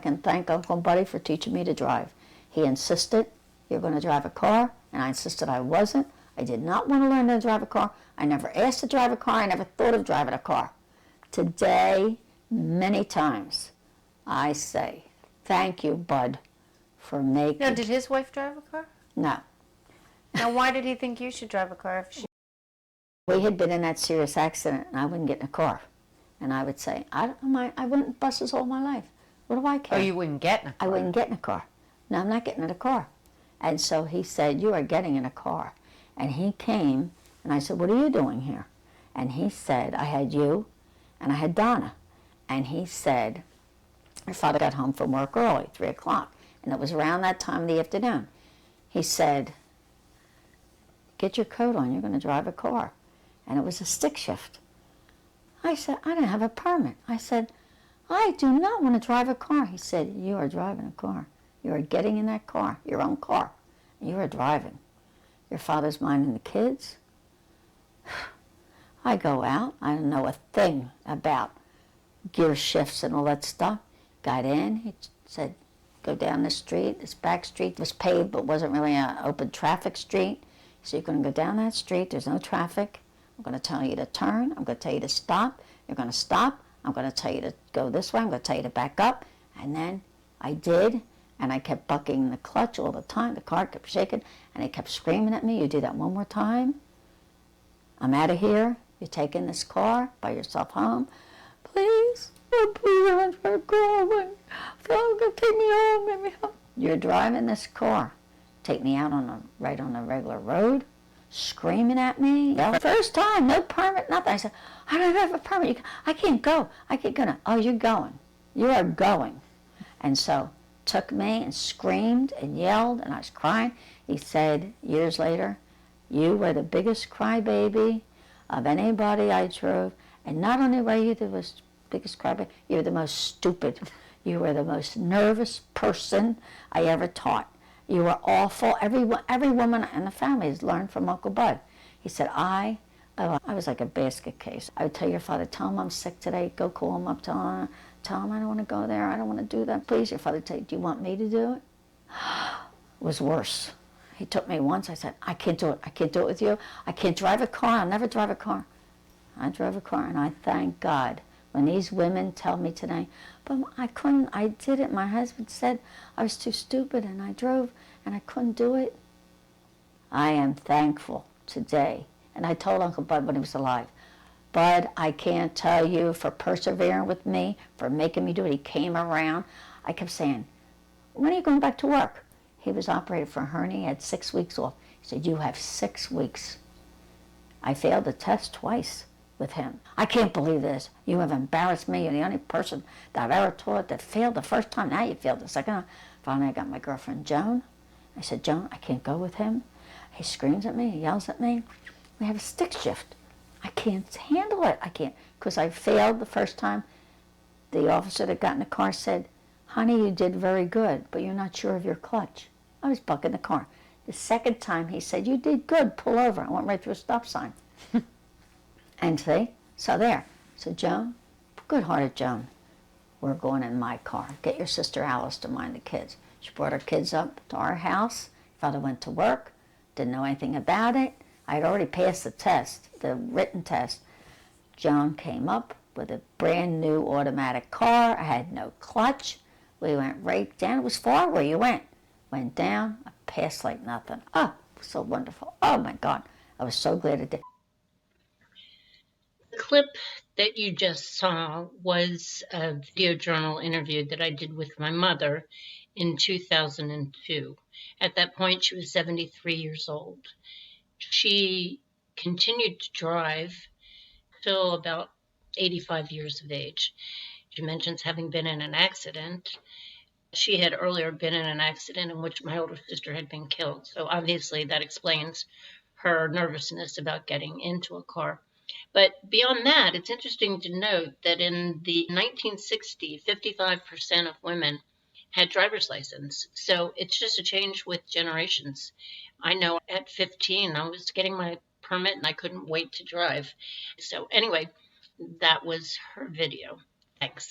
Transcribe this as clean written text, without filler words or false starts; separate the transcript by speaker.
Speaker 1: I can thank Uncle Buddy for teaching me to drive. He insisted, you're going to drive a car, and I insisted I wasn't. I did not want to learn to drive a car. I never asked to drive a car. I never thought of driving a car. Today, many times, I say, thank you, Bud, for making...
Speaker 2: Now, did his wife drive a car?
Speaker 1: No.
Speaker 2: Now, why did he think you should drive a car if she...
Speaker 1: We had been in that serious accident, and I wouldn't get in a car. And I would say, I went in buses all my life. What do I care?
Speaker 2: Oh, you wouldn't get in a car?
Speaker 1: I wouldn't get in a car. No, I'm not getting in a car. And so he said, you are getting in a car. And he came, and I said, what are you doing here? And he said, I had you, and I had Donna. And he said, your father got home from work early, 3 o'clock, and it was around that time of the afternoon. He said, get your coat on, you're going to drive a car. And it was a stick shift. I said, I didn't have a permit. I said, I do not want to drive a car. He said, you are driving a car. You are getting in that car, your own car, and you are driving. Your father's minding the kids. I go out. I don't know a thing about gear shifts and all that stuff. Got in. He said, go down this street. This back street was paved but wasn't really an open traffic street. So you're going to go down that street. There's no traffic. I'm going to tell you to turn. I'm going to tell you to stop. You're going to stop. I'm going to tell you to go this way. I'm going to tell you to back up. And then I did. And I kept bucking the clutch all the time. The car kept shaking, and he kept screaming at me, you do that one more time, I'm out of here. You're taking this car by yourself home. Please, oh, please, I'm trying to go. Phil, go take me home, let me home. You're driving this car. Take me out right on a regular road, screaming at me. First time, no permit, nothing. I said, I don't have a permit. I can't go. I can't go. Oh, you're going. You are going. And so took me and screamed and yelled, and I was crying. He said, years later, you were the biggest crybaby of anybody I drove, and not only were you the biggest crybaby, you were the most stupid. You were the most nervous person I ever taught. You were awful. Every woman in the family has learned from Uncle Bud. He said, I was like a basket case. I would tell your father, tell him I'm sick today, go call him up, tell him I don't want to go there, I don't want to do that. Please, your father would say, do you want me to do it? It was worse. He took me once, I said, I can't do it. I can't do it with you. I can't drive a car. I'll never drive a car. I drove a car, and I thank God. When these women tell me today, but I couldn't, I did it. My husband said I was too stupid, and I drove, and I couldn't do it. I am thankful today. And I told Uncle Bud when he was alive, Bud, I can't tell you for persevering with me, for making me do it. He came around. I kept saying, when are you going back to work? He was operated for a hernia. He had 6 weeks off. He said, you have 6 weeks. I failed the test twice with him. I can't believe this. You have embarrassed me. You're the only person that I've ever taught that failed the first time. Now you failed the second time. Finally, I got my girlfriend, Joan. I said, Joan, I can't go with him. He screams at me. He yells at me. We have a stick shift. I can't handle it. I can't, because I failed the first time. The officer that got in the car said, honey, you did very good, but you're not sure of your clutch. I was bucking the car. The second time he said, you did good, pull over. I went right through a stop sign. And see, so there. So Joan, good-hearted Joan, we're going in my car. Get your sister Alice to mind the kids. She brought her kids up to our house. Father went to work, didn't know anything about it. I had already passed the test, the written test. Joan came up with a brand new automatic car. I had no clutch. We went right down. It was far where you went. Went down, I passed like nothing. Oh, so wonderful. Oh my God. I was so glad it did.
Speaker 3: The clip that you just saw was a video journal interview that I did with my mother in 2002. At that point, she was 73 years old. She continued to drive till about 85 years of age. She mentions having been in an accident. She had earlier been in an accident in which my older sister had been killed. So obviously that explains her nervousness about getting into a car. But beyond that, it's interesting to note that in the 1960s, 55% of women had driver's license. So it's just a change with generations. I know at 15, I was getting my permit and I couldn't wait to drive. So anyway, that was her video. Thanks.